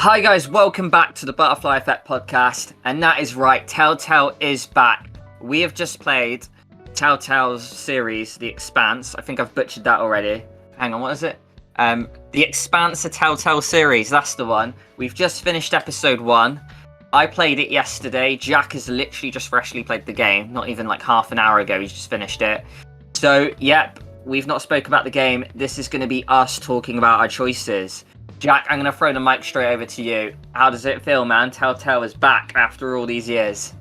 Hi guys, welcome back to the Butterfly Effect podcast, and that is right, TellTale is back. We have just played TellTale Series, The Expanse. I think I've butchered that already. Hang on, what is it? The Expanse, a TellTale Series, that's the one. We've just finished episode 1. I played it yesterday. Jack has literally just freshly played the game, not even like half an hour ago, he's just finished it. So, yep, we've not spoke about the game. This is going to be us talking about our choices. Jack, I'm going to throw the mic straight over to you. How does it feel, man? TellTale is back after all these years.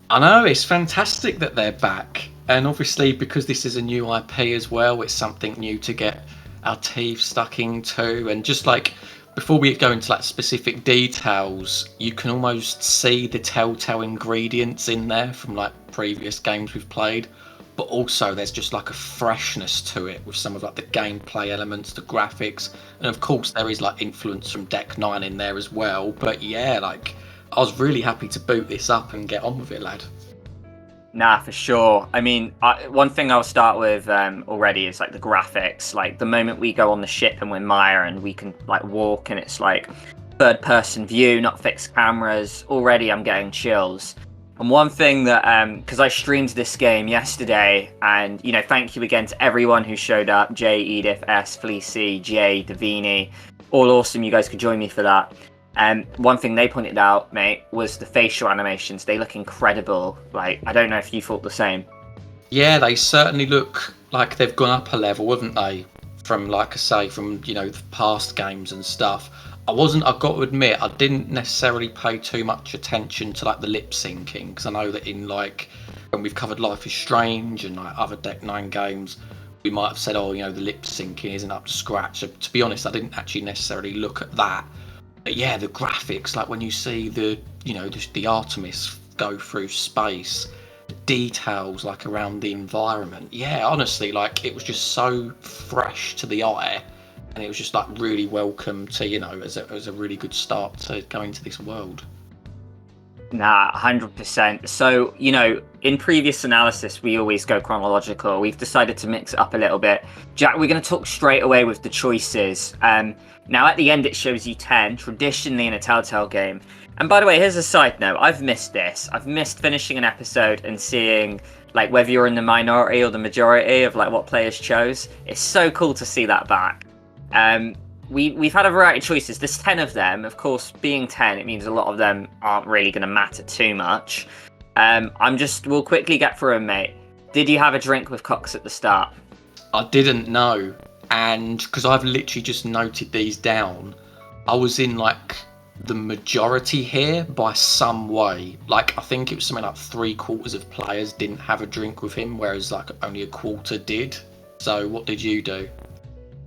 I know, it's fantastic that they're back. And obviously, because this is a new IP as well, it's something new to get our teeth stuck into. And just like, before we go into like specific details, you can almost see the TellTale ingredients in there from like previous games we've played. But also there's just like a freshness to it with some of like the gameplay elements, the graphics, and of course there is like influence from Deck 9 in there as well. But yeah, like I was really happy to boot this up and get on with it, lad. Nah, for sure. I mean, one thing I'll start with already is like the graphics. Like the moment we go on the ship and we're Maya and we can like walk and it's like third person view, not fixed cameras, already I'm getting chills. And one thing that, because I streamed this game yesterday, and, you know, thank you again to everyone who showed up, Jay, Edith, S, Fleecy, Jay, Davini, all awesome, you guys could join me for that. One thing they pointed out, mate, was the facial animations. They look incredible. Like, I don't know if you thought the same. Yeah, they certainly look like they've gone up a level, haven't they? From, like I say, from, you know, the past games and stuff. I've got to admit, I didn't necessarily pay too much attention to like the lip syncing, because I know that in like when we've covered Life is Strange and like other Deck 9 games, we might have said, oh, you know, the lip syncing isn't up to scratch. So to be honest, I didn't actually necessarily look at that. But yeah, the graphics, like when you see the, you know, just the Artemis go through space, the details like around the environment. Yeah, honestly, like it was just so fresh to the eye. And it was just like really welcome to, you know, as a really good start to go into this world. Nah, 100%. So, you know, in previous analysis, we always go chronological. We've decided to mix it up a little bit. Jack, we're going to talk straight away with the choices. Now, at the end, it shows you 10, traditionally in a TellTale game. And by the way, here's a side note. I've missed this. I've missed finishing an episode and seeing, like, whether you're in the minority or the majority of, like, what players chose. It's so cool to see that back. We've had a variety of choices. There's 10 of them. Of course, being 10, it means a lot of them aren't really going to matter too much. We'll quickly get through them, mate. Did you have a drink with Cox at the start? I didn't know. And because I've literally just noted these down, I was in like the majority here by some way. Like, I think it was something like 3/4 of players didn't have a drink with him, whereas like only a quarter did. So what did you do?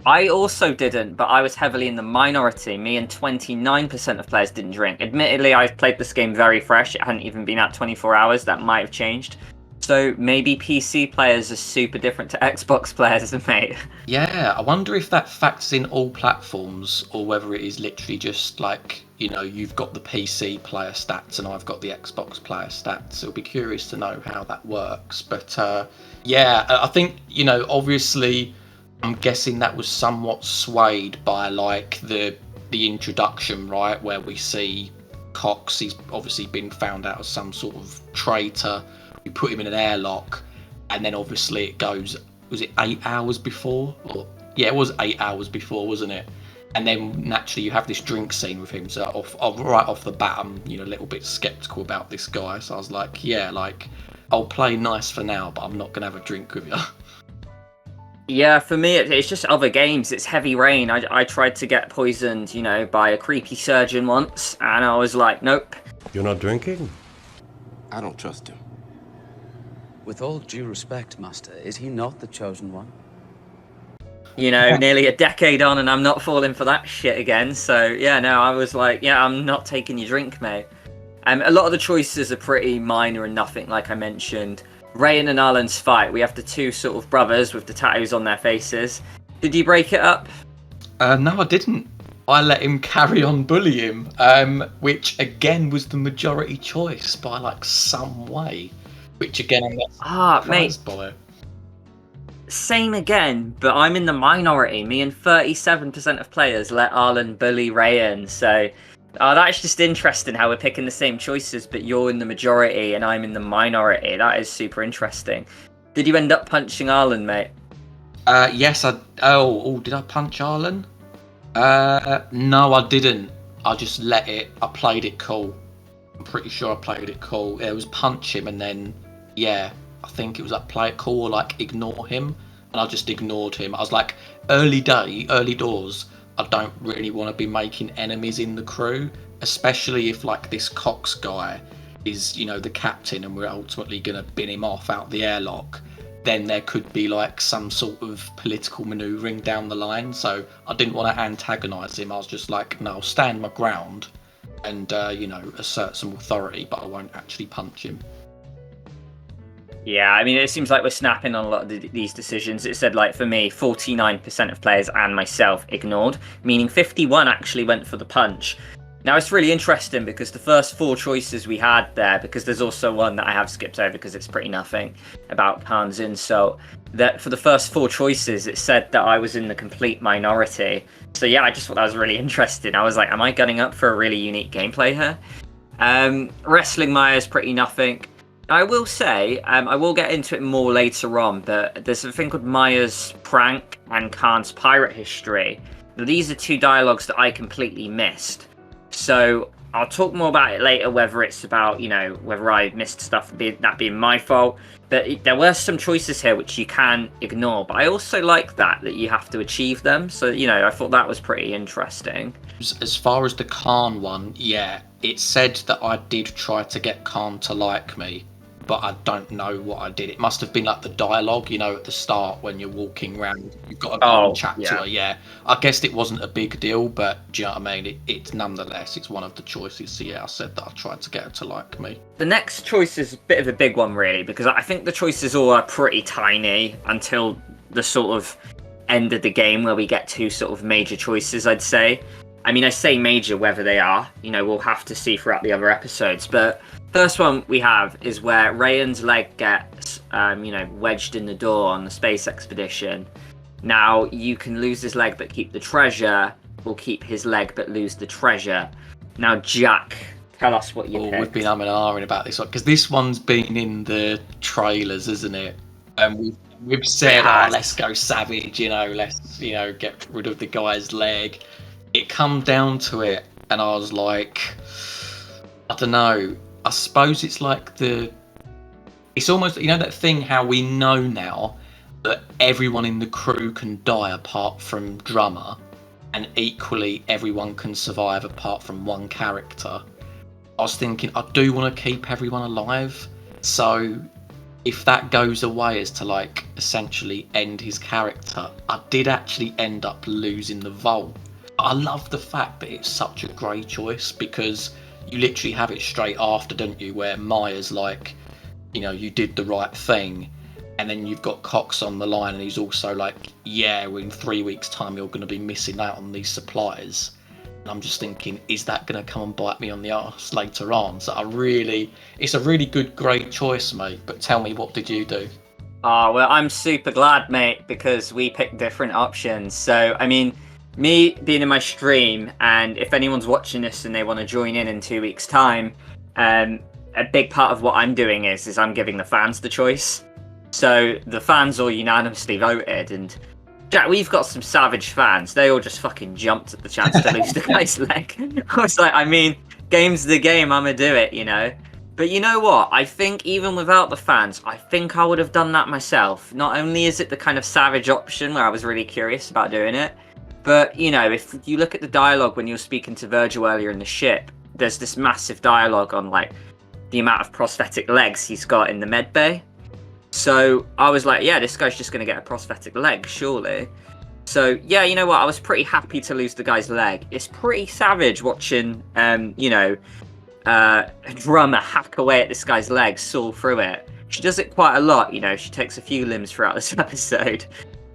I also didn't, but I was heavily in the minority. Me and 29% of players didn't drink. Admittedly, I played this game very fresh. It hadn't even been out 24 hours. That might have changed. So maybe PC players are super different to Xbox players, mate. Yeah, I wonder if that factors in all platforms or whether it is literally just like, you know, you've got the PC player stats and I've got the Xbox player stats. It'll be curious to know how that works. But yeah, I think, you know, obviously I'm guessing that was somewhat swayed by like the introduction, right, where we see Cox. He's obviously been found out as some sort of traitor. We put him in an airlock, and then obviously it goes. Was it 8 hours before? Or yeah, it was 8 hours before, wasn't it? And then naturally you have this drink scene with him. So right off the bat, I'm, you know, a little bit skeptical about this guy. So I was like, yeah, like I'll play nice for now, but I'm not gonna have a drink with you. Yeah, for me, it's just other games. It's Heavy Rain. I tried to get poisoned, you know, by a creepy surgeon once, and I was like, nope. You're not drinking? I don't trust him. With all due respect, Master, is he not the chosen one? You know, nearly a decade on, and I'm not falling for that shit again. So, yeah, no, I was like, yeah, I'm not taking your drink, mate. A lot of the choices are pretty minor and nothing, like I mentioned. Ray and Alan's fight, we have the two sort of brothers with the tattoos on their faces. Did you break it up? No, I didn't. I let him carry on bullying him, which again was the majority choice by like some way. Which again, I'm not surprised by. same again, but I'm in the minority. Me and 37% of players let Arlen bully Rayan. So that's just interesting how we're picking the same choices, but you're in the majority and I'm in the minority. That is super interesting. Did you end up punching Arlen, mate? Yes, did I punch Arlen? No, I didn't. I just let it. I played it cool. I'm pretty sure I played it cool. It was punch him and then, yeah, I think it was like play it cool or like ignore him. And I just ignored him. I was like, early doors, I don't really want to be making enemies in the crew, especially if like this Cox guy is, you know, the captain and we're ultimately going to bin him off out the airlock. Then there could be like some sort of political manoeuvring down the line. So I didn't want to antagonise him. I was just like, no, I'll stand my ground and, you know, assert some authority, but I won't actually punch him. Yeah, I mean, it seems like we're snapping on a lot of these decisions. It said, like, for me, 49% of players and myself ignored, meaning 51 actually went for the punch. Now, it's really interesting because the first 4 choices we had there, because there's also one that I have skipped over because it's pretty nothing, about Khan's insult, that for the first 4 choices, it said that I was in the complete minority. So yeah, I just thought that was really interesting. I was like, am I gunning up for a really unique gameplay here? Wrestling Maya's pretty nothing. I will say, I will get into it more later on, but there's a thing called Maya's Prank and Khan's Pirate History. Now, these are 2 dialogues that I completely missed. So I'll talk more about it later, whether it's about, you know, whether I missed stuff, that being my fault. But there were some choices here which you can ignore. But I also like that you have to achieve them. So, you know, I thought that was pretty interesting. As far as the Khan one, yeah, it said that I did try to get Khan to like me, but I don't know what I did. It must have been like the dialogue, you know, at the start when you're walking around, you've got to go and chat to her. Yeah, I guessed it wasn't a big deal, but do you know what I mean? It's nonetheless, it's one of the choices. So yeah, I said that I tried to get her to like me. The next choice is a bit of a big one, really, because I think the choices all are pretty tiny until the sort of end of the game where we get 2 sort of major choices, I'd say. I mean, I say major, whether they are, you know, we'll have to see throughout the other episodes, but first one we have is where Rayan's leg gets, you know, wedged in the door on the space expedition. Now, you can lose his leg but keep the treasure, or keep his leg but lose the treasure. Now, Jack, tell us what you picked. We've been umming and ahhing about this one, because this one's been in the trailers, isn't it? And we've said, let's go savage, you know, let's, you know, get rid of the guy's leg. It come down to it, and I was like, I don't know. I suppose it's like it's almost, you know, that thing how we know now that everyone in the crew can die apart from drummer, and equally everyone can survive apart from one character. I was thinking, I do want to keep everyone alive, so if that goes away as to like essentially end his character, I did actually end up losing the vault. I love the fact that it's such a great choice, because you literally have it straight after, don't you, where Maya's like, you know, you did the right thing, and then you've got Cox on the line and he's also like, yeah, in 3 weeks time you're going to be missing out on these supplies. And I'm just thinking, is that going to come and bite me on the arse later on? So it's a really good, great choice, mate. But tell me, what did you do? Oh, well, I'm super glad, mate, because we picked different options. So, I mean, me being in my stream, and if anyone's watching this and they want to join in 2 weeks' time, a big part of what I'm doing is I'm giving the fans the choice. So the fans all unanimously voted, and Jack, we've got some savage fans. They all just fucking jumped at the chance to lose the guy's leg. I was like, I mean, game's the game, I'ma do it, you know? But you know what? I think even without the fans, I think I would have done that myself. Not only is it the kind of savage option where I was really curious about doing it, but, you know, if you look at the dialogue when you were speaking to Virgil earlier in the ship, there's this massive dialogue on, like, the amount of prosthetic legs he's got in the med bay. So I was like, yeah, this guy's just going to get a prosthetic leg, surely. So, yeah, you know what? I was pretty happy to lose the guy's leg. It's pretty savage watching, you know, a drummer hack away at this guy's leg, saw through it. She does it quite a lot, you know. She takes a few limbs throughout this episode.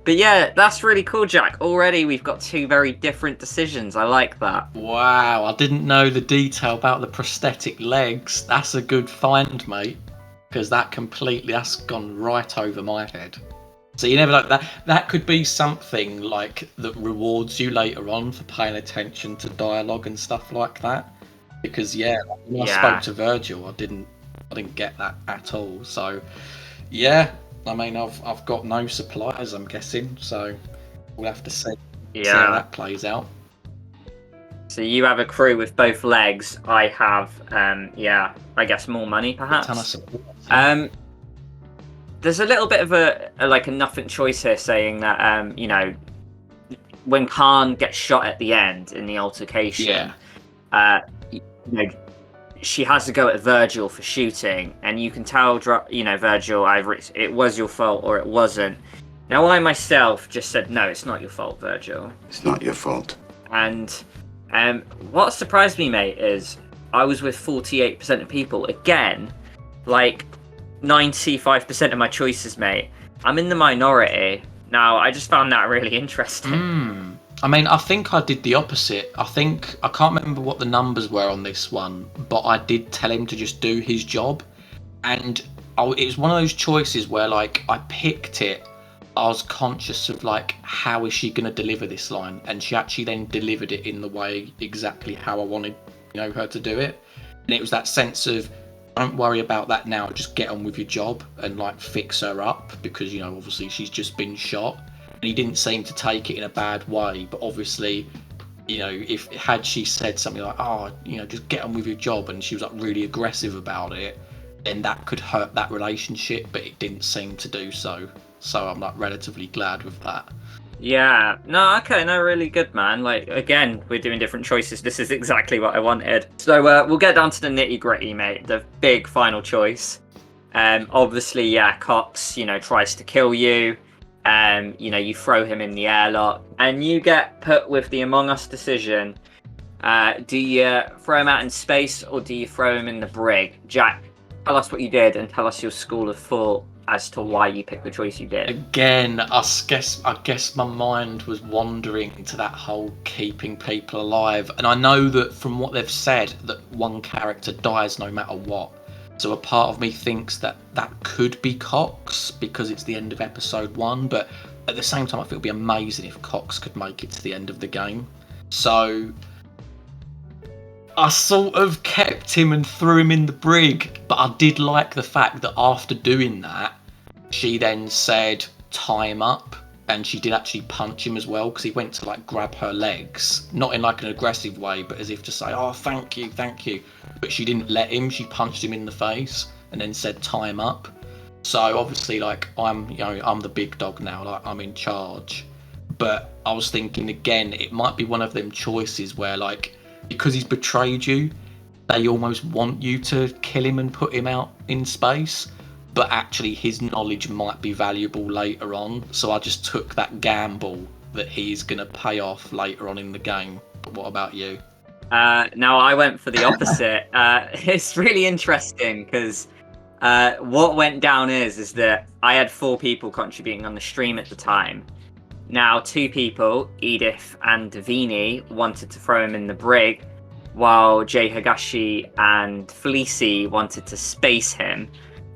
But yeah, that's really cool, Jack. Already we've got 2 very different decisions. I like that. Wow, I didn't know the detail about the prosthetic legs. That's a good find, mate. Because that's gone right over my head. So you never know, that could be something like that rewards you later on for paying attention to dialogue and stuff like that. Because when I spoke to Virgil, I didn't get that at all. So yeah, I mean I've got no suppliers, I'm guessing. So we'll have to see how that plays out. So you have a crew with both legs. I have, I guess more money perhaps. A ton of support. There's a little bit of a nothing choice here, saying that when Khan gets shot at the end in the altercation, she has to go at Virgil for shooting, and you can tell, Virgil, either it was your fault or it wasn't. Now I myself just said, no, it's not your fault, Virgil. It's not your fault. And what surprised me, mate, is I was with 48% of people. Again, 95% of my choices, mate. I'm in the minority. Now, I just found that really interesting. I mean, I think I did the opposite. I can't remember what the numbers were on this one, but I did tell him to just do his job. And it was one of those choices where, I picked it. I was conscious of, how is she going to deliver this line? And she actually then delivered it in the way exactly how I wanted, her to do it. And it was that sense of, don't worry about that now, just get on with your job and fix her up, because obviously she's just been shot. And he didn't seem to take it in a bad way, but obviously had she said something like, just get on with your job, and she was really aggressive about it, then that could hurt that relationship, but it didn't seem to do so. So I'm relatively glad with that. Yeah, no, okay, no, really good, man. Again, we're doing different choices. This is exactly what I wanted. So we'll get down to the nitty gritty, mate. The big final choice. Obviously, Cox, tries to kill you. You throw him in the airlock, and you get put with the Among Us decision. Do you throw him out in space, or do you throw him in the brig? Jack, tell us what you did, and tell us your school of thought as to why you picked the choice you did. Again, I guess my mind was wandering to that whole keeping people alive, and I know that from what they've said that one character dies no matter what. So a part of me thinks that could be Cox because it's the end of episode 1, but at the same time I think it would be amazing if Cox could make it to the end of the game. So I sort of kept him and threw him in the brig, but I did like the fact that after doing that, she then said, tie him up, and she did actually punch him as well, because he went to grab her legs, not in an aggressive way, but as if to say, oh, thank you, but she didn't let him. She punched him in the face and then said, tie him up. So obviously, I'm the big dog now, I'm in charge, but I was thinking again, it might be one of them choices where because he's betrayed you, they almost want you to kill him and put him out in space, but actually his knowledge might be valuable later on. So I just took that gamble that he's going to pay off later on in the game. But what about you? Now I went for the opposite. It's really interesting because what went down is that I had 4 people contributing on the stream at the time. Now, 2 people, Edith and Davini, wanted to throw him in the brig, while Jay Higashi and Felici wanted to space him.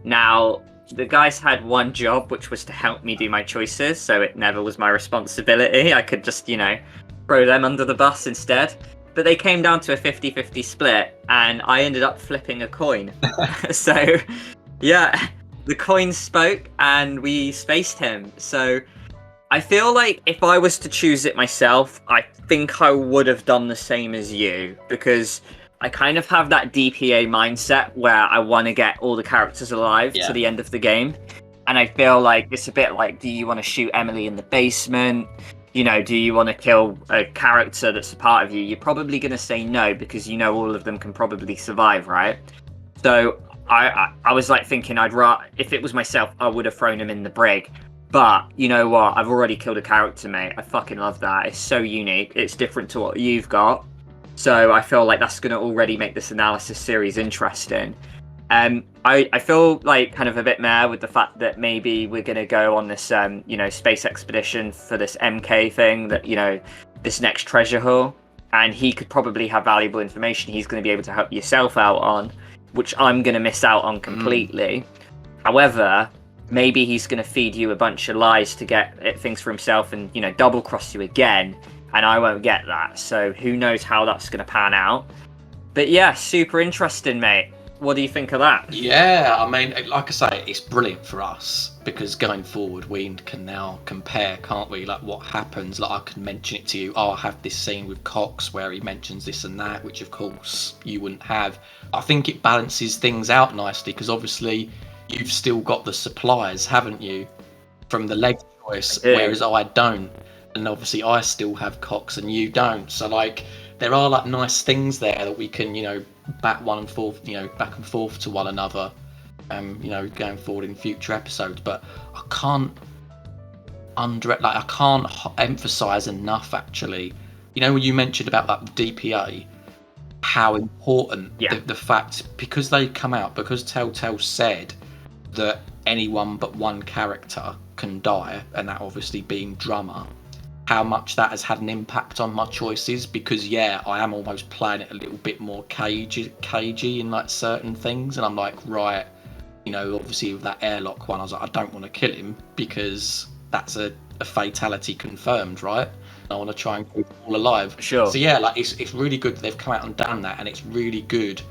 Now, the guys had one job, which was to help me do my choices, so it never was my responsibility. I could just, throw them under the bus instead. But they came down to a 50-50 split, and I ended up flipping a coin. So, yeah, the coin spoke, and we spaced him. So I feel like if I was to choose it myself, I think I would have done the same as you, because I kind of have that DPA mindset where I want to get all the characters alive to the end of the game. And I feel like it's a bit like, do you want to shoot Emily in the basement? Do you want to kill a character that's a part of you? You're probably going to say no, because all of them can probably survive, right? So I was thinking if it was myself, I would have thrown him in the brig. But you know what? I've already killed a character, mate. I fucking love that. It's so unique. It's different to what you've got. So I feel like that's going to already make this analysis series interesting. I feel kind of a bit meh with the fact that maybe we're going to go on this, space expedition for this MK thing, that, this next treasure haul. And he could probably have valuable information he's going to be able to help yourself out on, which I'm going to miss out on completely. However, maybe he's going to feed you a bunch of lies to get things for himself and, you know, double cross you again, and I won't get that. So who knows how that's going to pan out. But yeah, super interesting, mate. What do you think of that? Yeah, I mean, like I say, it's brilliant for us because going forward, we can now compare, can't we? Like what happens. Like I can mention it to you. Oh, I have this scene with Cox where he mentions this and that, which of course you wouldn't have. I think it balances things out nicely because obviously you've still got the supplies, haven't you, from the leg choice, whereas I don't. And obviously I still have Cox and you don't. So like there are like nice things there that we can, you know, back and forth to one another, you know, going forward in future episodes. But I can't emphasize enough actually. You know, when you mentioned about that DPA, how important the fact, because they come out, because Telltale said that anyone but one character can die, and that obviously being Drummer, how much that has had an impact on my choices, because I am almost playing it a little bit more cagey in like certain things, and I'm like, right, you know, obviously with that airlock one, I was like, I don't want to kill him because that's a fatality confirmed, right? I want to try and keep them all alive. Sure. So yeah, like it's really good that they've come out and done that, and it's really good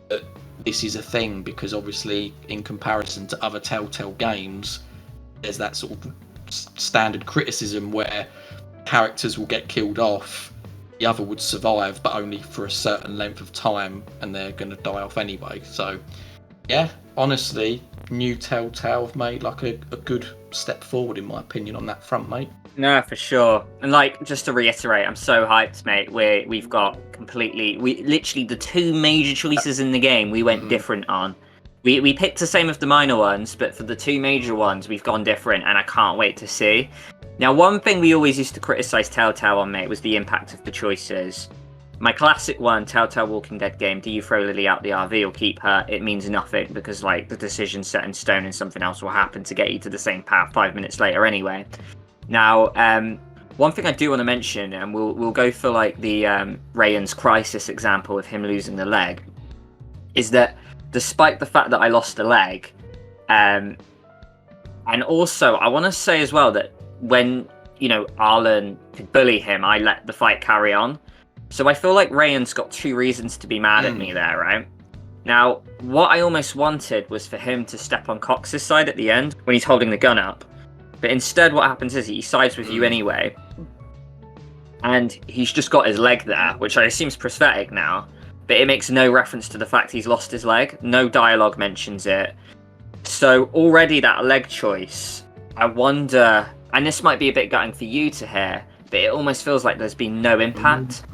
that this is a thing, because obviously in comparison to other Telltale games, there's that sort of standard criticism where characters will get killed off, the other would survive, but only for a certain length of time, and they're going to die off anyway. So yeah, honestly, new Telltale have made like a good step forward in my opinion on that front, mate. No, for sure. And like, just to reiterate, I'm so hyped, mate. We've got literally the two major choices in the game we went different on. We picked the same of the minor ones, but for the two major ones, we've gone different, and I can't wait to see. Now, one thing we always used to criticize Telltale on, mate, was the impact of the choices. My classic one, Telltale Walking Dead game, do you throw Lily out the RV or keep her? It means nothing, because like the decision's set in stone and something else will happen to get you to the same path 5 minutes later anyway. Now, one thing I do want to mention, and we'll go for like the Rayan's Crisis example of him losing the leg, is that despite the fact that I lost the leg, and also I want to say as well that when, you know, Arlen could bully him, I let the fight carry on. So I feel like Rayan's got two reasons to be mad at me there, right? Now, what I almost wanted was for him to step on Cox's side at the end when he's holding the gun up. But instead what happens is he sides with you anyway. And he's just got his leg there, which I assume is prosthetic now. But it makes no reference to the fact he's lost his leg. No dialogue mentions it. So already that leg choice, I wonder, and this might be a bit gutting for you to hear, but it almost feels like there's been no impact.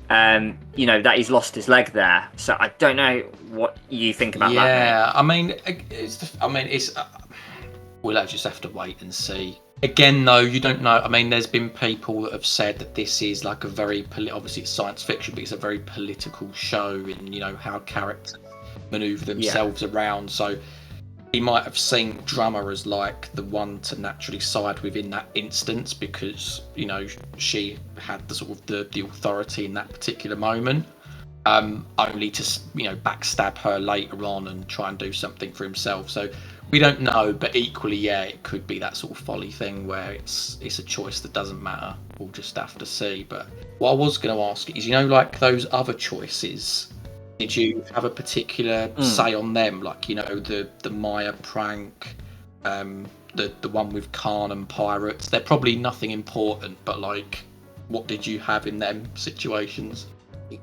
You know, that he's lost his leg there. So I don't know what you think about that. Yeah, I mean, we'll just have to wait and see. Again, though, you don't know. I mean, there's been people that have said that this is like a very obviously it's science fiction, but it's a very political show, and you know how characters maneuver themselves around. So he might have seen Drummer as like the one to naturally side with in that instance, because you know she had the sort of the authority in that particular moment, only to, you know, backstab her later on and try and do something for himself. So we don't know, but equally, yeah, it could be that sort of folly thing where it's a choice that doesn't matter. We'll just have to see. But what I was going to ask is, you know, like those other choices, did you have a particular say on them? Like, you know, the Maya prank, the one with Khan and pirates. They're probably nothing important, but like, what did you have in them situations?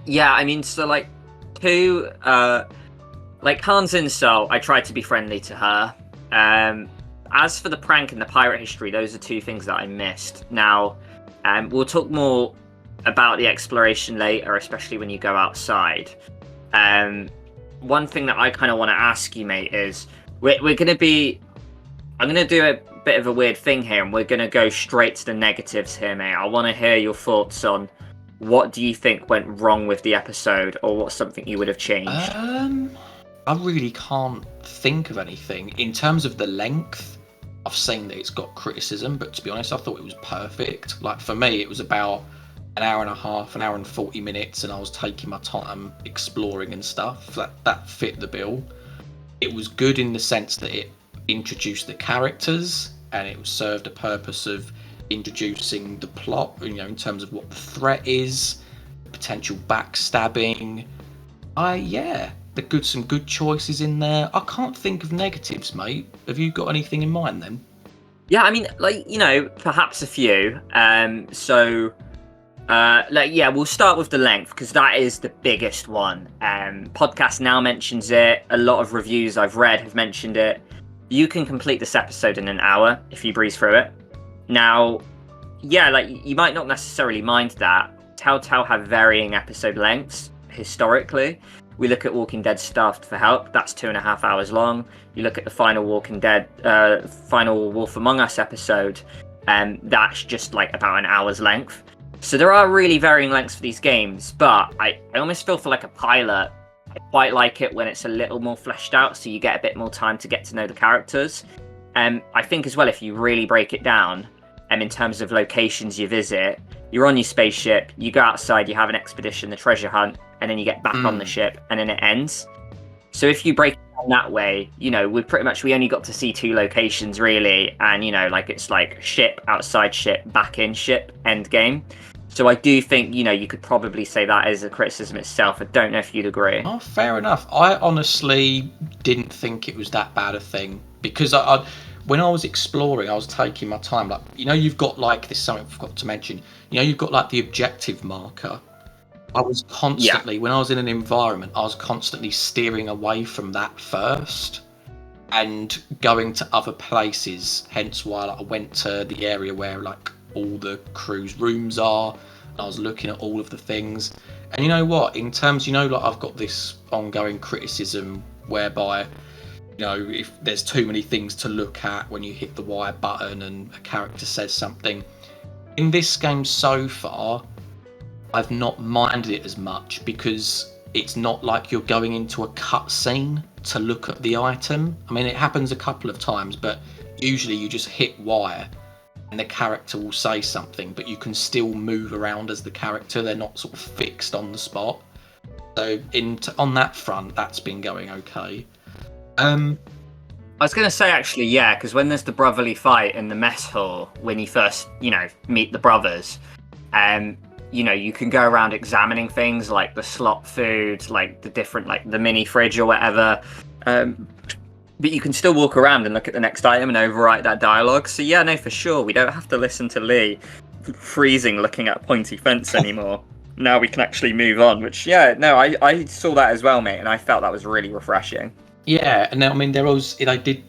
Yeah, I mean, so like two, like Khan's insult, I tried to be friendly to her. As for the prank and the pirate history, those are two things that I missed. Now, we'll talk more about the exploration later, especially when you go outside. One thing that I kind of want to ask you, mate, is I'm going to do a bit of a weird thing here, and we're going to go straight to the negatives here, mate. I want to hear your thoughts on what do you think went wrong with the episode, or what's something you would have changed? I really can't think of anything. In terms of the length, I've seen that it's got criticism, but to be honest, I thought it was perfect. Like, for me, it was about an hour and a half, an hour and 40 minutes, and I was taking my time exploring and stuff. That fit the bill. It was good in the sense that it introduced the characters, and it served a purpose of introducing the plot, in terms of what the threat is, potential backstabbing. Some good choices in there. I can't think of negatives, mate. Have you got anything in mind then? Yeah, I mean, perhaps a few. We'll start with the length, because that is the biggest one. Podcast Now mentions it. A lot of reviews I've read have mentioned it. You can complete this episode in an hour if you breeze through it. Now, you might not necessarily mind that. TellTale have varying episode lengths historically. We look at Walking Dead Starved for Help, that's 2.5 hours long. You look at the final final Wolf Among Us episode, that's just like about an hour's length. So there are really varying lengths for these games, but I almost feel for like a pilot, I quite like it when it's a little more fleshed out, so you get a bit more time to get to know the characters. I think as well, if you really break it down, in terms of locations you visit, you're on your spaceship, you go outside, you have an expedition, the treasure hunt, and then you get back on the ship, and then it ends. So if you break it down that way, we only got to see 2 locations really, and it's like ship, outside ship, back in ship, end game. So I do think, you could probably say that is a criticism itself. I don't know if you'd agree. Oh, fair enough. I honestly didn't think it was that bad a thing, because when I was exploring, I was taking my time. Like, you've got like this, something I forgot to mention. You've got like the objective marker. I was constantly, when I was in an environment, I was constantly steering away from that first and going to other places. Hence why I went to the area where like all the crew's rooms are. And I was looking at all of the things. And you know what? In terms, I've got this ongoing criticism whereby, if there's too many things to look at when you hit the Y button and a character says something. In this game so far, I've not minded it as much, because it's not like you're going into a cutscene to look at the item. I mean, it happens a couple of times, but usually you just hit Y and the character will say something, but you can still move around as the character. They're not sort of fixed on the spot. So on that front, that's been going okay. I was going to say, actually, because when there's the brotherly fight in the mess hall, when you first, meet the brothers, you can go around examining things like the slot food, like the different, like the mini fridge or whatever. But you can still walk around and look at the next item and overwrite that dialogue. So for sure, we don't have to listen to Lee freezing looking at a pointy fence anymore. Now we can actually move on, which, I saw that as well, mate, and I felt that was really refreshing. Yeah, and I mean, they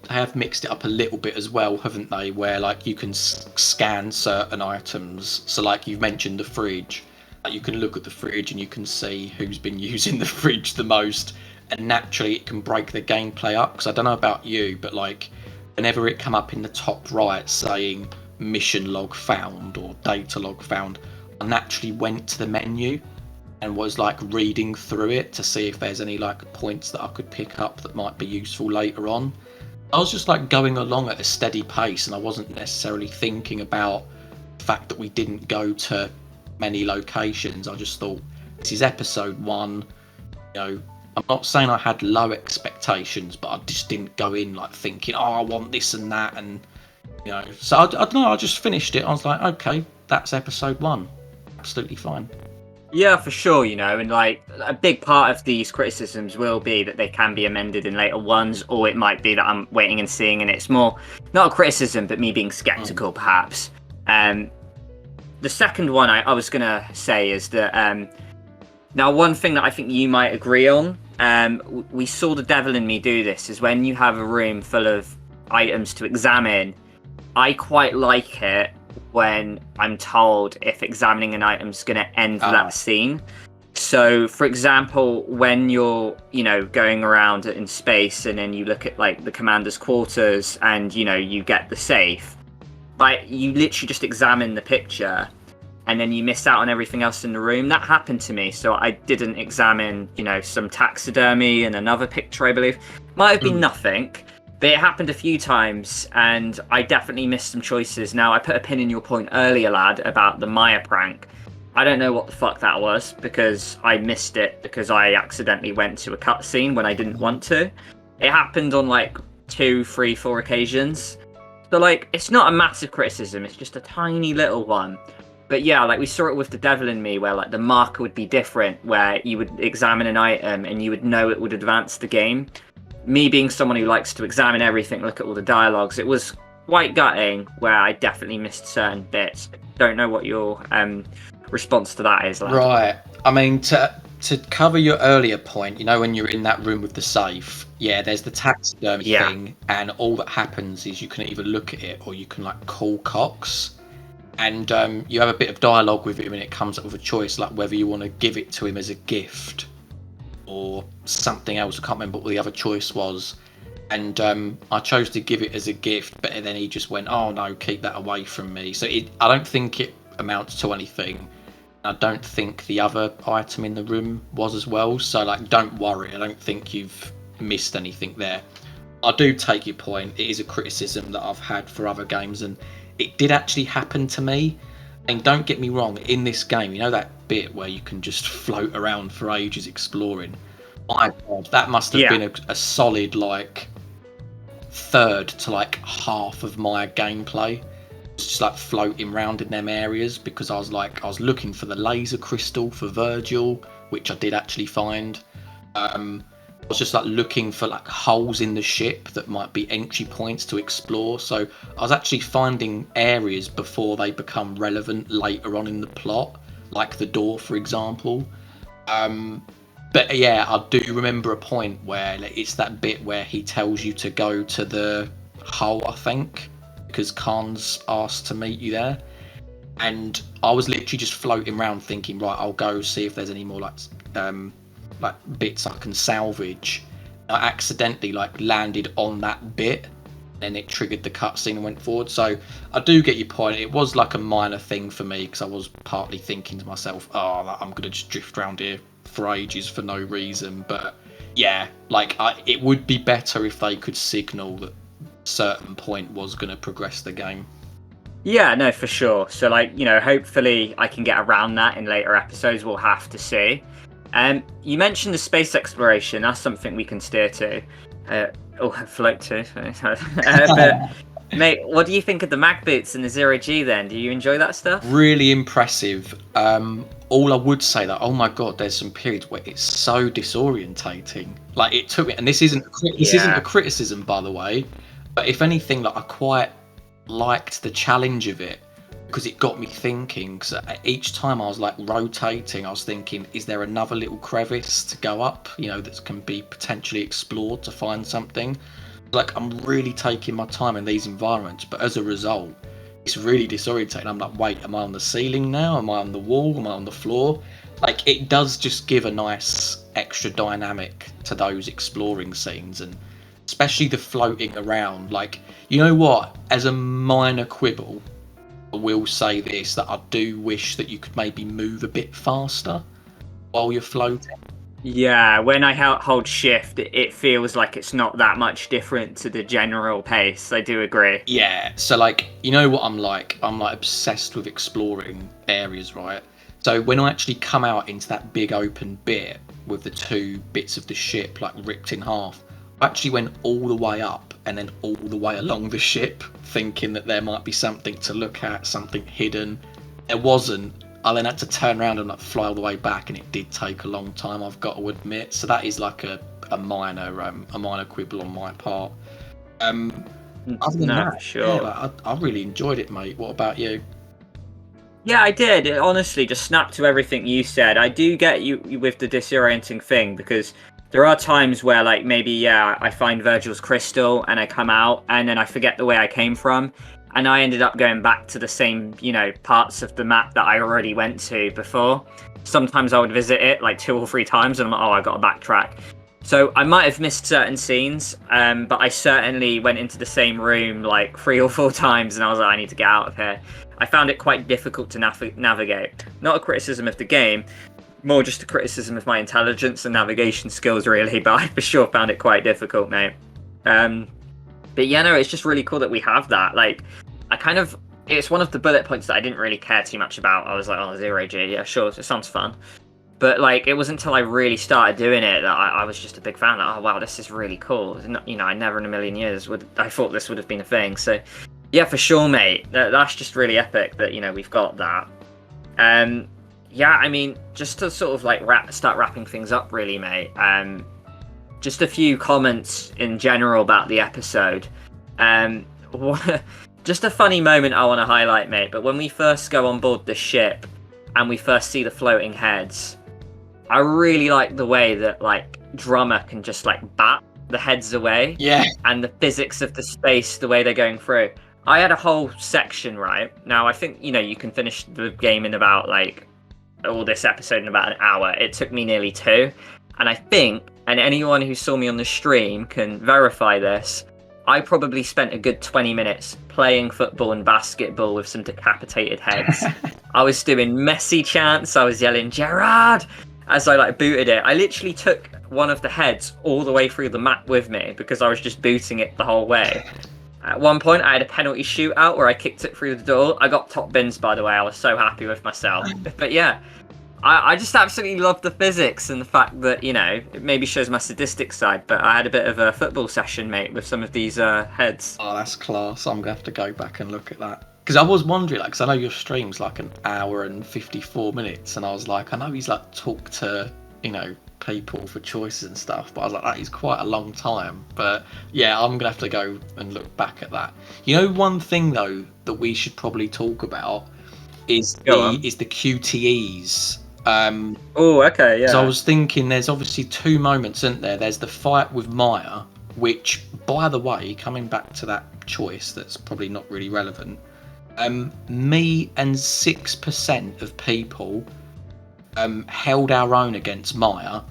have mixed it up a little bit as well, haven't they? Where like you can scan certain items. So like you've mentioned the fridge, like, you can look at the fridge and you can see who's been using the fridge the most, and naturally it can break the gameplay up. Because I don't know about you, but like whenever it come up in the top right saying mission log found or data log found, I naturally went to the menu and was like reading through it to see if there's any like points that I could pick up that might be useful later on. I was just like going along at a steady pace, and I wasn't necessarily thinking about the fact that we didn't go to many locations. I just thought, this is episode 1. I'm not saying I had low expectations, but I just didn't go in like thinking, I want this and that, and so I don't know, I just finished it. I was like, okay, that's episode 1, absolutely fine. Yeah, for sure, and like a big part of these criticisms will be that they can be amended in later ones, or it might be that I'm waiting and seeing, and it's more not a criticism, but me being skeptical, perhaps. The second one I was going to say is that now one thing that I think you might agree on, we saw The Devil in Me do this, is when you have a room full of items to examine, I quite like it when I'm told if examining an item's going to end that scene. So, for example, when you're, going around in space and then you look at, like, the commander's quarters and, you get the safe, like, you literally just examine the picture and then you miss out on everything else in the room. That happened to me, so I didn't examine, some taxidermy and another picture, I believe. Might have been nothing. But it happened a few times, and I definitely missed some choices. Now, I put a pin in your point earlier, lad, about the Maya prank. I don't know what the fuck that was, because I missed it because I accidentally went to a cutscene when I didn't want to. It happened on, like, 2, 3, 4 occasions. So like, it's not a massive criticism, it's just a tiny little one. But yeah, like we saw it with The Devil in Me, where like the marker would be different, where you would examine an item and you would know it would advance the game. Me being someone who likes to examine everything, look at all the dialogues, it was quite gutting where I definitely missed certain bits. Don't know what your response to that is, lad. Right. I mean, to cover your earlier point, you know, when you're in that room with the safe, yeah, there's the taxidermy thing, and all that happens is you can either look at it or you can like call Cox. And you have a bit of dialogue with him, and it comes up with a choice, like whether you want to give it to him as a gift or something else. I can't remember what the other choice was. And I chose to give it as a gift, but then he just went, "Oh no, keep that away from me." So I don't think it amounts to anything. I don't think the other item in the room was as well. So like, don't worry. I don't think you've missed anything there. I do take your point. It is a criticism that I've had for other games, and it did actually happen to me. And don't get me wrong, in this game, you know that bit where you can just float around for ages exploring? My God, that must have been a solid like third to like half of my gameplay. Just like floating around in them areas, because I was looking for the laser crystal for Virgil, which I did actually find. I was just like looking for like holes in the ship that might be entry points to explore. So I was actually finding areas before they become relevant later on in the plot, like the door, for example. But yeah, I do remember a point where it's that bit where he tells you to go to the hole, I think, because Khan's asked to meet you there. And I was literally just floating around thinking, right, I'll go see if there's any more like bits I can salvage. I accidentally like landed on that bit, and it triggered the cutscene and went forward. So I do get your point. It was like a minor thing for me, because I was partly thinking to myself, oh, I'm gonna just drift around here for ages for no reason. But yeah, like it would be better if they could signal that a certain point was going to progress the game. Yeah, no, for sure. So like, you know, hopefully I can get around that in later episodes. We'll have to see. You mentioned the space exploration. That's something we can steer to. Float to. But mate, what do you think of the mag boots and the 0G then? Do you enjoy that stuff? Really impressive. All I would say that, oh my God, there's some periods where it's so disorientating. Like it took me, and this isn't a criticism, by the way, but if anything, like I quite liked the challenge of it, because it got me thinking. So each time I was like rotating, I was thinking, is there another little crevice to go up, you know, that can be potentially explored to find something? Like I'm really taking my time in these environments, but as a result, it's really disorientating. I'm like, wait, am I on the ceiling now? Am I on the wall? Am I on the floor? Like it does just give a nice extra dynamic to those exploring scenes, and especially the floating around. Like, you know what? As a minor quibble, I will say this, that I do wish that you could maybe move a bit faster while you're floating. Yeah, when I hold shift, it feels like it's not that much different to the general pace. I do agree. Yeah, so like, you know what I'm like obsessed with exploring areas, right? So when I actually come out into that big open bit with the two bits of the ship like ripped in half, I actually went all the way up and then all the way along the ship, thinking that there might be something to look at, something hidden. There wasn't. I then had to turn around and like fly all the way back, and it did take a long time, I've got to admit. So that is like a minor quibble on my part. Other than that, sure. Yeah, I really enjoyed it, mate. What about you? Yeah, I did. It honestly just snapped to everything you said. I do get you with the disorienting thing, because there are times where, like, maybe, I find Virgil's crystal and I come out and then I forget the way I came from. And I ended up going back to the same, you know, parts of the map that I already went to before. Sometimes I would visit it like 2 or 3 times and I'm like, oh, I got to backtrack. So I might have missed certain scenes, but I certainly went into the same room like 3 or 4 times and I was like, I need to get out of here. I found it quite difficult to navigate. Not a criticism of the game, more just a criticism of my intelligence and navigation skills, really, but I for sure found it quite difficult, mate. But yeah, no, it's just really cool that we have that. Like, it's one of the bullet points that I didn't really care too much about. I was like, oh, 0G, yeah, sure, it sounds fun. But like, it wasn't until I really started doing it that I was just a big fan. Like, oh wow, this is really cool. I never in a million years I thought this would have been a thing. So yeah, for sure, mate. That's just really epic that we've got that. Yeah, I mean, just to sort of like start wrapping things up, really, mate. Just a few comments in general about the episode. Just a funny moment I want to highlight, mate. But when we first go on board the ship and we first see the floating heads, I really like the way that like Drummer can just like bat the heads away. Yeah. And the physics of the space, the way they're going through. I had a whole section, right? Now I think you can finish the game in about this episode in about an hour. It took me nearly 2, and I think, and anyone who saw me on the stream can verify this, I probably spent a good 20 minutes playing football and basketball with some decapitated heads. I was doing messy chants. I was yelling Gerard as I like booted it. I literally took one of the heads all the way through the map with me because I was just booting it the whole way. At one point, I had a penalty shootout where I kicked it through the door. I got top bins, by the way. I was so happy with myself. But yeah, I just absolutely love the physics and the fact that, it maybe shows my sadistic side, but I had a bit of a football session, mate, with some of these heads. Oh, that's class. I'm going to have to go back and look at that. Because I was wondering, because I know your stream's like an hour and 54 minutes, and I was like, I know he's like talked to, people for choices and stuff, but I was like, that is quite a long time. But yeah, I'm gonna have to go and look back at that. One thing though that we should probably talk about is the QTEs. Oh, okay, yeah. So I was thinking, there's obviously 2 moments, isn't there? There's the fight with Maya, which, by the way, coming back to that choice that's probably not really relevant, me and 6% of people held our own against Maya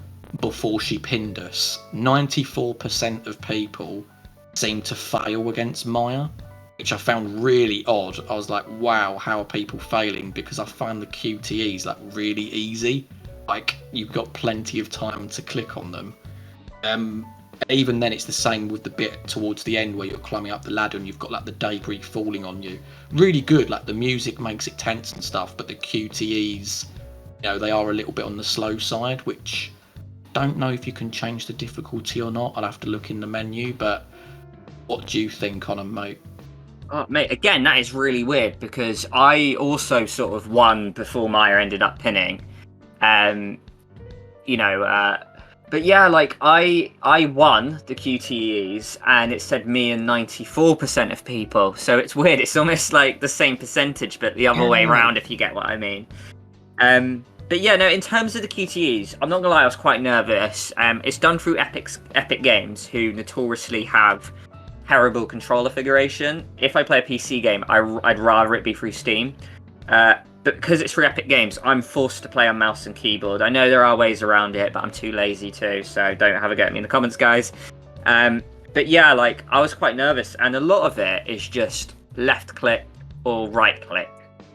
before she pinned us. 94% of people seemed to fail against Maya, which I found really odd. I was like, wow, how are people failing? Because I found the QTEs like really easy. Like, you've got plenty of time to click on them. Even then, it's the same with the bit towards the end where you're climbing up the ladder and you've got like the debris falling on you. Really good. Like, the music makes it tense and stuff, but the QTEs, they are a little bit on the slow side, which don't know if you can change the difficulty or not. I'll have to look in the menu, but what do you think on them, mate? Oh, mate, again, that is really weird because I also sort of won before Maya ended up pinning. But yeah, like I won the QTEs and it said me and 94% of people. So it's weird. It's almost like the same percentage, but the other way around, if you get what I mean. But yeah, no, in terms of the QTEs, I'm not gonna lie, I was quite nervous. It's done through Epic Games, who notoriously have terrible controller configuration. If I play a PC game, I'd rather it be through Steam. But because it's through Epic Games, I'm forced to play on mouse and keyboard. I know there are ways around it, but I'm too lazy to, so don't have a go at me in the comments, guys. But yeah, like, I was quite nervous, and a lot of it is just left click or right click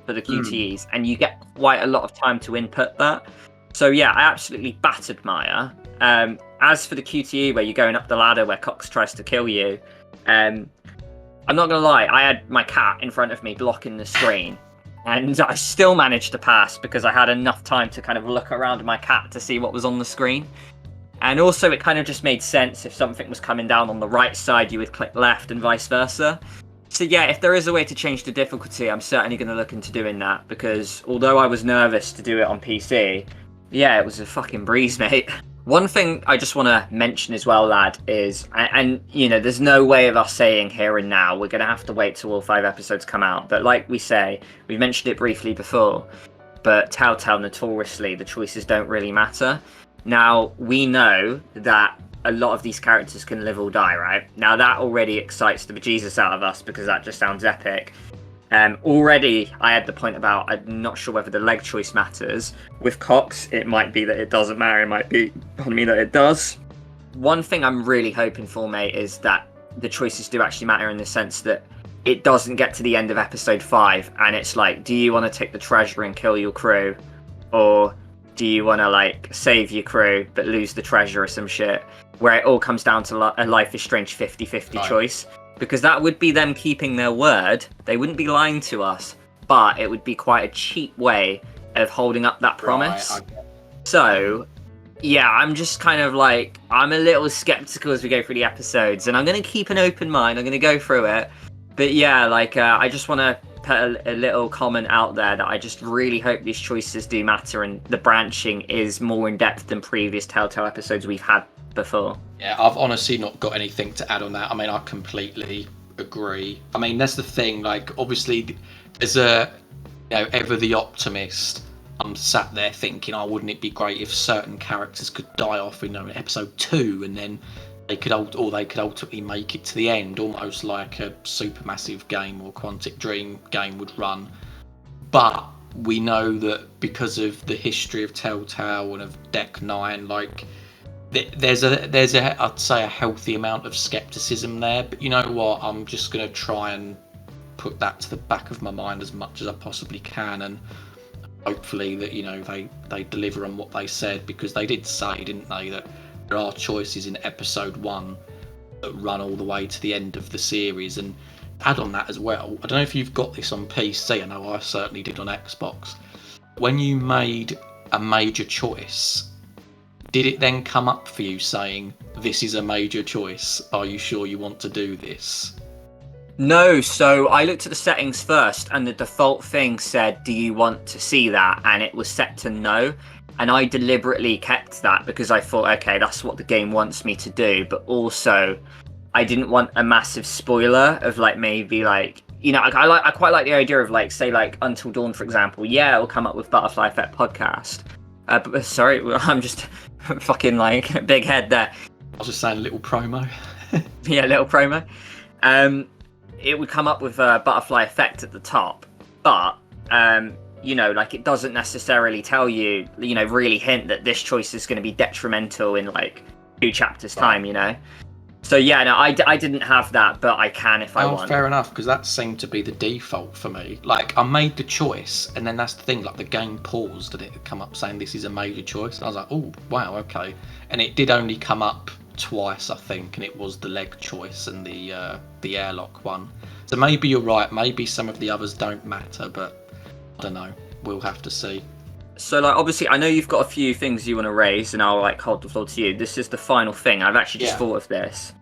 for the QTEs, and you get quite a lot of time to input that. So yeah, I absolutely battered Maya. As for the QTE where you're going up the ladder where Cox tries to kill you, I'm not gonna lie, I had my cat in front of me blocking the screen, and I still managed to pass because I had enough time to kind of look around my cat to see what was on the screen. And also it kind of just made sense, if something was coming down on the right side, you would click left and vice versa. So yeah, if there is a way to change the difficulty, I'm certainly going to look into doing that, because although I was nervous to do it on PC, yeah, it was a fucking breeze, mate. One thing I just want to mention as well, lad, is, and there's no way of us saying here and now, we're going to have to wait till all 5 episodes come out, but like we say, we mentioned it briefly before, but TellTale notoriously, the choices don't really matter. Now, we know that a lot of these characters can live or die, right? Now that already excites the bejesus out of us because that just sounds epic. Already I had the point about, I'm not sure whether the leg choice matters. With Cox, it might be that it doesn't matter, it might be, that it does. One thing I'm really hoping for, mate, is that the choices do actually matter in the sense that it doesn't get to the end of episode 5 and it's like, do you want to take the treasure and kill your crew? Or do you want to like save your crew but lose the treasure or some shit? Where it all comes down to a Life is Strange 50-50 choice. Because that would be them keeping their word. They wouldn't be lying to us, but it would be quite a cheap way of holding up that promise. So, yeah, I'm just kind of like, I'm a little skeptical as we go through the episodes, and I'm going to keep an open mind. I'm going to go through it. But yeah, like, I just want to put a little comment out there that I just really hope these choices do matter and the branching is more in depth than previous Telltale episodes we've had before. Yeah, I've honestly not got anything to add on that. I mean, I completely agree. I mean, that's the thing. Like, obviously, as a ever the optimist, I'm sat there thinking, oh, wouldn't it be great if certain characters could die off, in episode 2, and then they could ultimately make it to the end, almost like a Supermassive game or Quantic Dream game would run. But we know that because of the history of Telltale and of Deck 9, like, there's a I'd say a healthy amount of skepticism there. But you know what? I'm just going to try and put that to the back of my mind as much as I possibly can, and hopefully that they deliver on what they said, because they did say, didn't they, that there are choices in episode 1 that run all the way to the end of the series. And add on that as well, I don't know if you've got this on PC, I know I certainly did on Xbox. When you made a major choice, did it then come up for you saying, this is a major choice, are you sure you want to do this? No, so I looked at the settings first, and the default thing said, do you want to see that? And it was set to no. And I deliberately kept that because I thought, okay, that's what the game wants me to do. But also, I didn't want a massive spoiler of like maybe like, I quite like the idea of like, say like Until Dawn, for example. Yeah, it'll come up with Butterfly Effect podcast. But sorry, I'm just fucking like big head there. I was just saying a little promo. Yeah, little promo. It would come up with a Butterfly Effect at the top, but like it doesn't necessarily tell you, really hint that this choice is going to be detrimental in like 2 chapters time, So yeah, no, I didn't have that, but I can if I want. Fair enough, because that seemed to be the default for me. Like, I made the choice, and then that's the thing, like the game paused and it had come up saying this is a major choice. And I was like, oh, wow, okay. And it did only come up twice, I think, and it was the leg choice and the airlock one. So maybe you're right, maybe some of the others don't matter, but I don't know, we'll have to see. So like obviously I know you've got a few things you want to raise, and I'll like hold the floor to you. This is the final thing. I've actually just thought of this.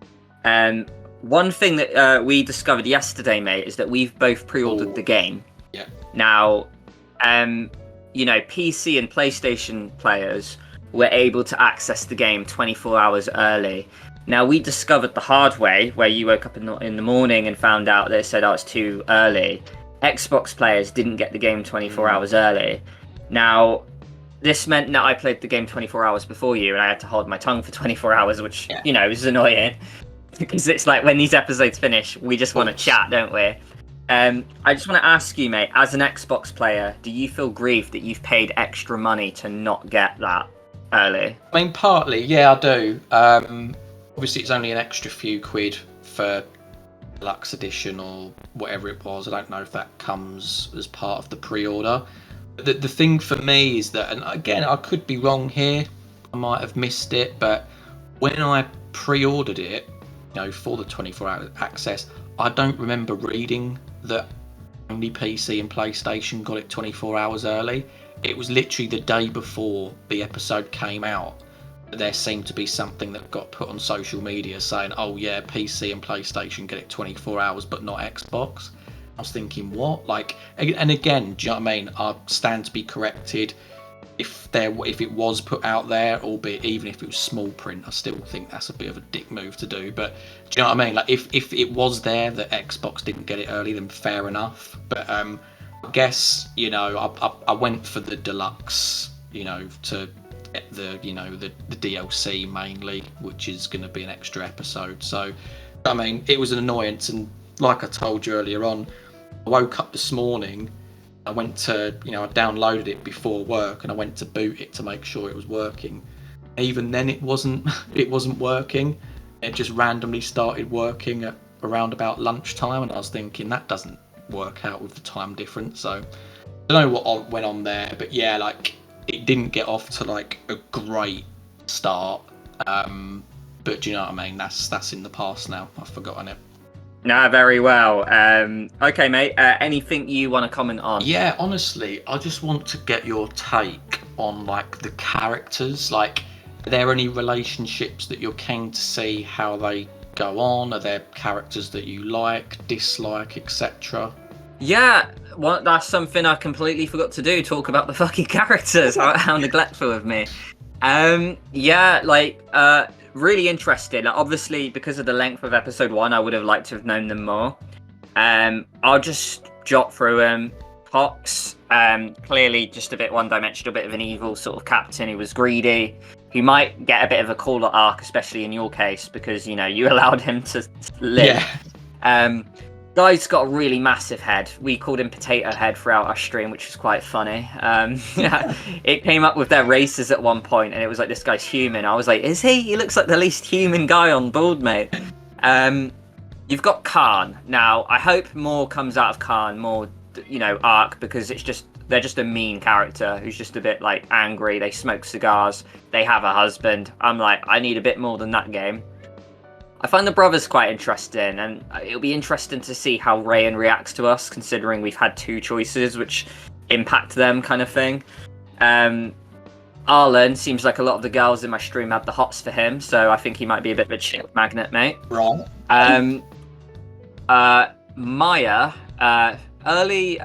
One thing that we discovered yesterday, mate, is that we've both pre-ordered the game. Yeah. Now, PC and PlayStation players were able to access the game 24 hours early. Now, we discovered the hard way, where you woke up in the morning and found out that it said, oh, it's too early. Xbox players didn't get the game 24 hours early. Now, this meant that I played the game 24 hours before you, and I had to hold my tongue for 24 hours, which, is annoying. Because it's like, when these episodes finish, we just want to chat, don't we? I just want to ask you, mate, as an Xbox player, do you feel grieved that you've paid extra money to not get that early? I mean, partly, yeah, I do. Obviously, it's only an extra few quid for Deluxe Edition or whatever it was. I don't know if that comes as part of the pre-order. The thing for me is that, and again, I could be wrong here, I might have missed it, but when I pre-ordered it, for the 24-hour access, I don't remember reading that only PC and PlayStation got it 24 hours early. It was literally the day before the episode came out. There seemed to be something that got put on social media saying, oh yeah, PC and PlayStation get it 24 hours, but not Xbox. I was thinking, what? Like, and again, do you know what I mean? I stand to be corrected. If it was put out there, albeit even if it was small print, I still think that's a bit of a dick move to do. But do you know what I mean? Like, if it was there that Xbox didn't get it early, then fair enough. But I guess, I went for the deluxe, to get the DLC mainly, which is going to be an extra episode. So, I mean, it was an annoyance, and like I told you earlier on, I woke up this morning, I went to, I downloaded it before work, and I went to boot it to make sure it was working. Even then, it wasn't working. It just randomly started working at around about lunchtime, and I was thinking that doesn't work out with the time difference. So I don't know what went on there, but yeah, like, it didn't get off to like a great start. But do you know what I mean? That's in the past now. I've forgotten it. Nah, very well. Okay, mate. Anything you want to comment on? Yeah, honestly, I just want to get your take on like the characters. Like, are there any relationships that you're keen to see how they go on? Are there characters that you like, dislike, etc.? Yeah, well, that's something I completely forgot to do. Talk about the fucking characters. How neglectful of me. Yeah, like, really interesting. Obviously, because of the length of episode 1, I would have liked to have known them more. I'll just jot through them. Cox, clearly just a bit one-dimensional, bit of an evil sort of captain who was greedy, who might get a bit of a cooler arc, especially in your case, because, you know, you allowed him to live. Yeah. Guy's got a really massive head. We called him Potato Head throughout our stream, which was quite funny. It came up with their races at one point, and it was like, this guy's human. I was like, is he? He looks like the least human guy on board, mate. You've got Khan. Now, I hope more comes out of Khan, more, you know, arc, because they're just a mean character who's just a bit, like, angry. They smoke cigars. They have a husband. I'm like, I need a bit more than that game. I find the brothers quite interesting, and it'll be interesting to see how Rayan reacts to us, considering we've had 2 choices which impact them, kind of thing. Arlen seems like a lot of the girls in my stream have the hots for him, so I think he might be a bit of a chick magnet, mate. Right. Maya, early,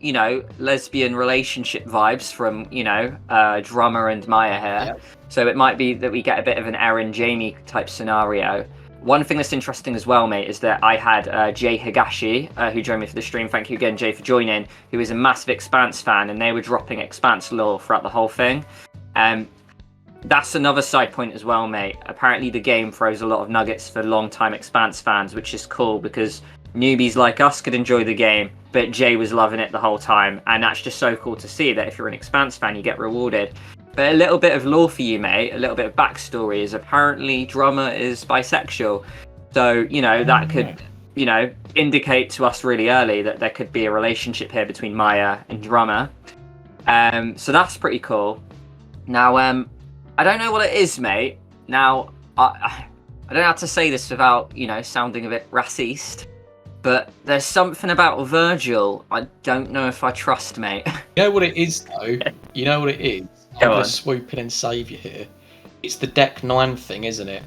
you know, lesbian relationship vibes from, you know, Drummer and Maya here. Yep. So it might be that we get a bit of an Eren Jamie type scenario. One thing that's interesting as well, mate, is that I had Jay Higashi, who joined me for the stream. Thank you again, Jay, for joining, who is a massive Expanse fan, and they were dropping Expanse lore throughout the whole thing. That's another side point as well, mate. Apparently the game throws a lot of nuggets for long-time Expanse fans, which is cool, because newbies like us could enjoy the game, but Jay was loving it the whole time, and that's just so cool to see that if you're an Expanse fan, you get rewarded. But a little bit of lore for you, mate, a little bit of backstory is apparently Drummer is bisexual. So, you know, that could, you know, indicate to us really early that there could be a relationship here between Maya and Drummer. So that's pretty cool. Now, I don't know what it is, mate. Now, I don't know how to say this without, you know, sounding a bit racist, but there's something about Virgil I don't know if I trust, mate. You know what it is, though? You know what it is? I'm going to swoop in and save you here. It's the Deck 9 thing, isn't it?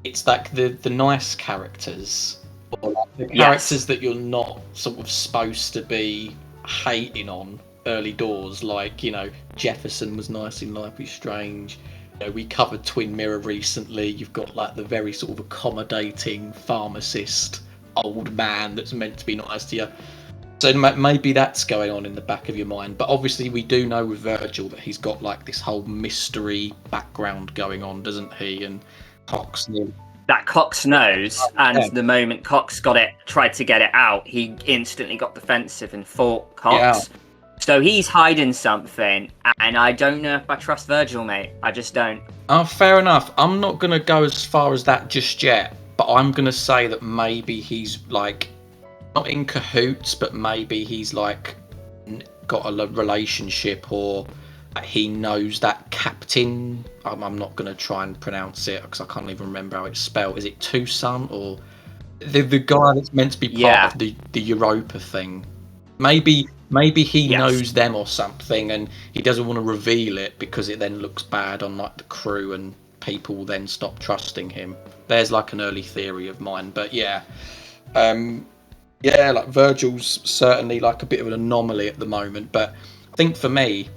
It's like the nice characters, or like the characters that you're not sort of supposed to be hating on early doors. Like, you know, Jefferson was nice in Life is Strange. You know, we covered Twin Mirror recently. You've got like the very sort of accommodating pharmacist old man that's meant to be nice to you. So maybe that's going on in the back of your mind. But obviously we do know with Virgil that he's got like this whole mystery background going on, doesn't he? And Cox knew. That Cox knows, and the moment Cox tried to get it out, he instantly got defensive and fought Cox. Yeah. So he's hiding something, and I don't know if I trust Virgil, mate. I just don't. Oh, fair enough. I'm not going to go as far as that just yet, but I'm going to say that maybe he's like, not in cahoots, but maybe he's like got a relationship, or he knows that captain. I'm not going to try and pronounce it because I can't even remember how it's spelled. Is it Toussaint, or the guy that's meant to be part of the Europa thing? Maybe he knows them or something, and he doesn't want to reveal it because it then looks bad on like the crew, and people will then stop trusting him. There's like an early theory of mine, but yeah. Yeah, like Virgil's certainly like a bit of an anomaly at the moment, but I think for me,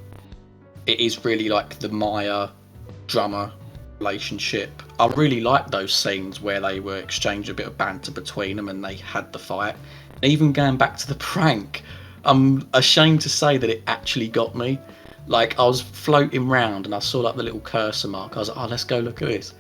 it is really like the Maya Drummer relationship. I really like those scenes where they were exchanging a bit of banter between them and they had the fight. And even going back to the prank, I'm ashamed to say that it actually got me. Like, I was floating round and I saw like the little cursor mark. I was like, oh, let's go look at this.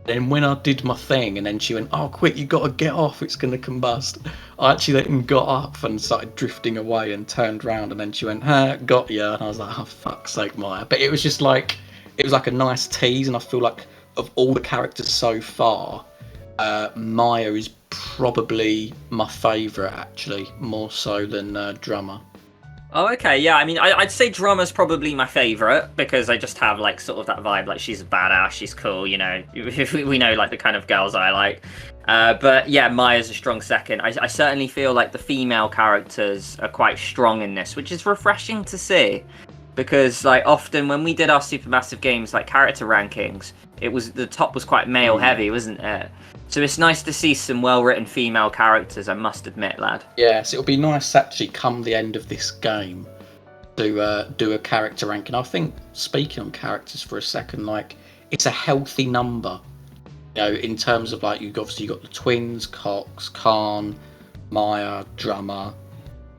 Then when I did my thing, and then she went, oh, quick, you got to get off, it's going to combust. I actually then got up and started drifting away and turned round, and then she went, got ya. And I was like, oh, fuck's sake, Maya. But it was just like, it was like a nice tease, and I feel like of all the characters so far, Maya is probably my favourite, actually, more so than Drummer. Oh, okay, yeah, I mean, I'd say Drummer's probably my favourite, because I just have, like, sort of that vibe, like, she's a badass, she's cool, you know, we know, like, the kind of girls I like. But, yeah, Maya's a strong second. I certainly feel like the female characters are quite strong in this, which is refreshing to see. because like often when we did our supermassive games like character rankings, the top was quite male heavy, wasn't it? So it's nice to see some well-written female characters, I must admit, lad. Yes, it'll be nice actually come the end of this game to do a character ranking. I think, speaking on characters for a second, like, it's a healthy number. You know, in terms of like, you've obviously got the twins, Cox, Khan, Maya, Drummer,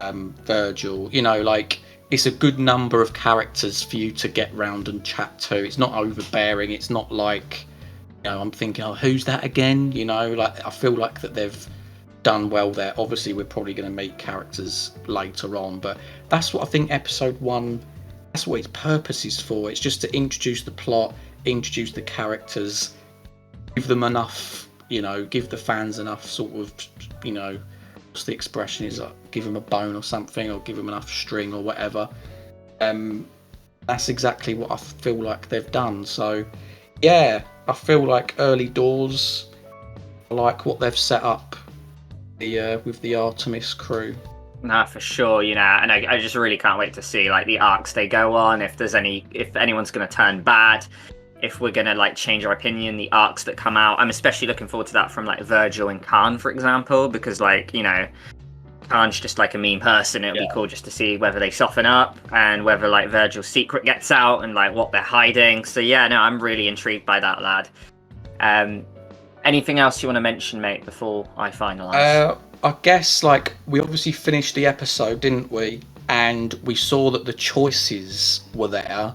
Virgil. You know, like, it's a good number of characters for you to get round and chat to. It's not overbearing. It's not like, you know, I'm thinking, oh, who's that again? You know, like, I feel like that they've done well there. Obviously, we're probably going to meet characters later on, but that's what I think episode 1, that's what its purpose is for. It's just to introduce the plot, introduce the characters, give them enough, you know, give the fans enough sort of, you know, what's the expression is, like, give them a bone or something, or give them enough string or whatever. That's exactly what I feel like they've done. So yeah, I feel like early doors, I like what they've set up with the Artemis crew. Nah, for sure, you know, and I just really can't wait to see like the arcs they go on, if anyone's going to turn bad, if we're going to like change our opinion, the arcs that come out. I'm especially looking forward to that from like Virgil and Khan, for example, because like, you know, Khan's just like a mean person. It'll be cool just to see whether they soften up and whether like Virgil's secret gets out and like what they're hiding. So yeah, no, I'm really intrigued by that, lad. Anything else you want to mention, mate, before I finalise? I guess, like, we obviously finished the episode, didn't we? And we saw that the choices were there.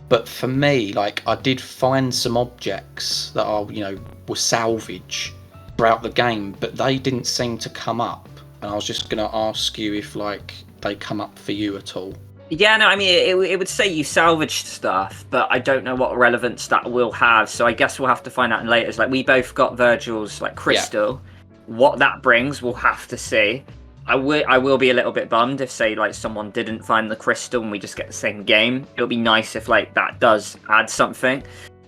But for me, like, I did find some objects that are, you know, were salvage throughout the game, but they didn't seem to come up. And I was just going to ask you if, like, they come up for you at all. Yeah, no, I mean, it would say you salvaged stuff, but I don't know what relevance that will have. So I guess we'll have to find out in later. Like, we both got Virgil's like crystal. Yeah. What that brings, we'll have to see. I will be a little bit bummed if, say, like someone didn't find the crystal and we just get the same game. It'll be nice if like that does add something.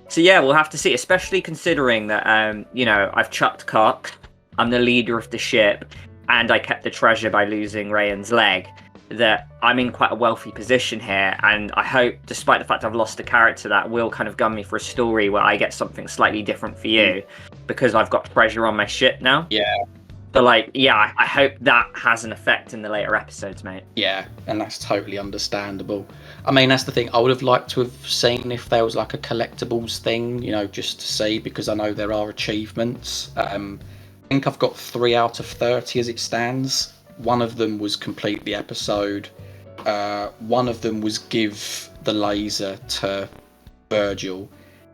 So yeah, we'll have to see. Especially considering that, you know, I've chucked Cox. I'm the leader of the ship, and I kept the treasure by losing Rayan's leg. That I'm in quite a wealthy position here, and I hope, despite the fact I've lost a character, that will kind of gun me for a story where I get something slightly different for you, because I've got treasure on my ship now. Yeah. But like, yeah, I hope that has an effect in the later episodes, mate. Yeah, and that's totally understandable. I mean, that's the thing. I would have liked to have seen if there was like a collectibles thing, you know, just to see, because I know there are achievements. I think I've got 3 out of 30 as it stands. One of them was complete the episode. One of them was give the laser to Virgil.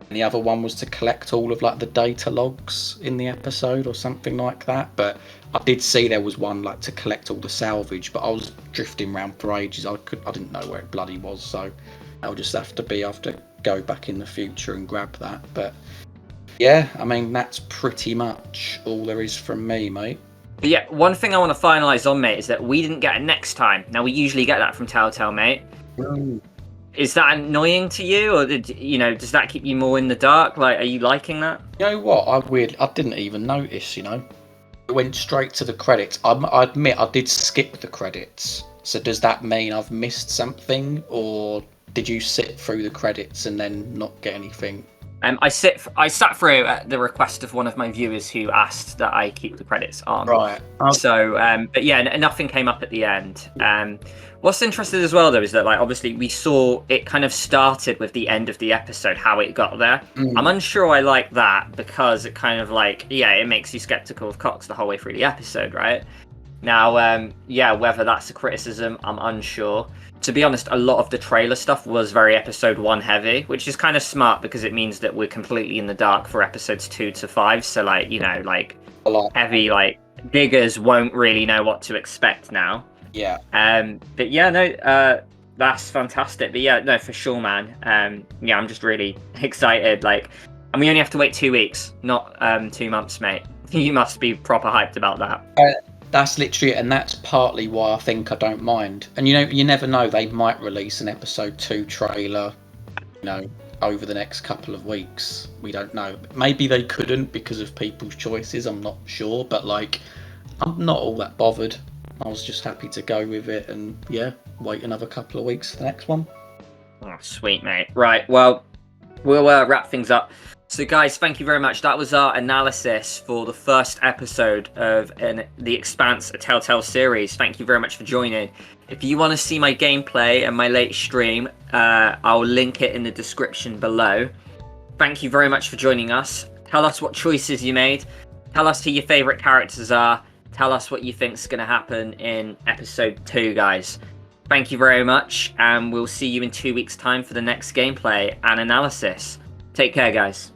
And the other one was to collect all of like the data logs in the episode or something like that. But I did see there was one like to collect all the salvage, but I was drifting around for ages. I didn't know where it bloody was, so I'll just have to go back in the future and grab that. But yeah, I mean, that's pretty much all there is from me, mate. But yeah, one thing I want to finalise on, mate, is that we didn't get a next time. Now, we usually get that from TellTale, mate. Is that annoying to you, or does that keep you more in the dark? Like, are you liking that? You know what? I didn't even notice, you know. It went straight to the credits. I admit I did skip the credits. So does that mean I've missed something, or did you sit through the credits and then not get anything? I sat through at the request of one of my viewers who asked that I keep the credits on. Right. So, but yeah, nothing came up at the end. What's interesting as well, though, is that like obviously we saw it kind of started with the end of the episode, how it got there. I'm unsure I like that, because it kind of like, yeah, it makes you skeptical of Cox the whole way through the episode, right? Now, yeah, whether that's a criticism, I'm unsure. To be honest, a lot of the trailer stuff was very episode 1 heavy, which is kind of smart because it means that we're completely in the dark for episodes 2 to 5. So like, you know, like heavy, like diggers won't really know what to expect now. Yeah. But yeah, no, that's fantastic. But yeah, no, for sure, man. Yeah, I'm just really excited. Like, and we only have to wait 2 weeks, not 2 months, mate. You must be proper hyped about that. That's literally it, and that's partly why I think I don't mind. And you know, you never know, they might release an episode 2 trailer, you know, over the next couple of weeks. We don't know. Maybe they couldn't because of people's choices, I'm not sure, but like, I'm not all that bothered. I was just happy to go with it and yeah, wait another couple of weeks for the next one. Oh, sweet, mate. Right, well, we'll wrap things up. So, guys, thank you very much. That was our analysis for the first episode of the Expanse, a TellTale Series. Thank you very much for joining. If you want to see my gameplay and my late stream, I'll link it in the description below. Thank you very much for joining us. Tell us what choices you made. Tell us who your favourite characters are. Tell us what you think's going to happen in episode 2, guys. Thank you very much, and we'll see you in 2 weeks' time for the next gameplay and analysis. Take care, guys.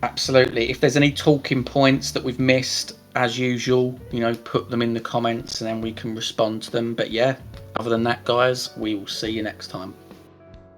Absolutely. If there's any talking points that we've missed, as usual, put them in the comments and then we can respond to them. But yeah, other than that, guys, we will see you next time.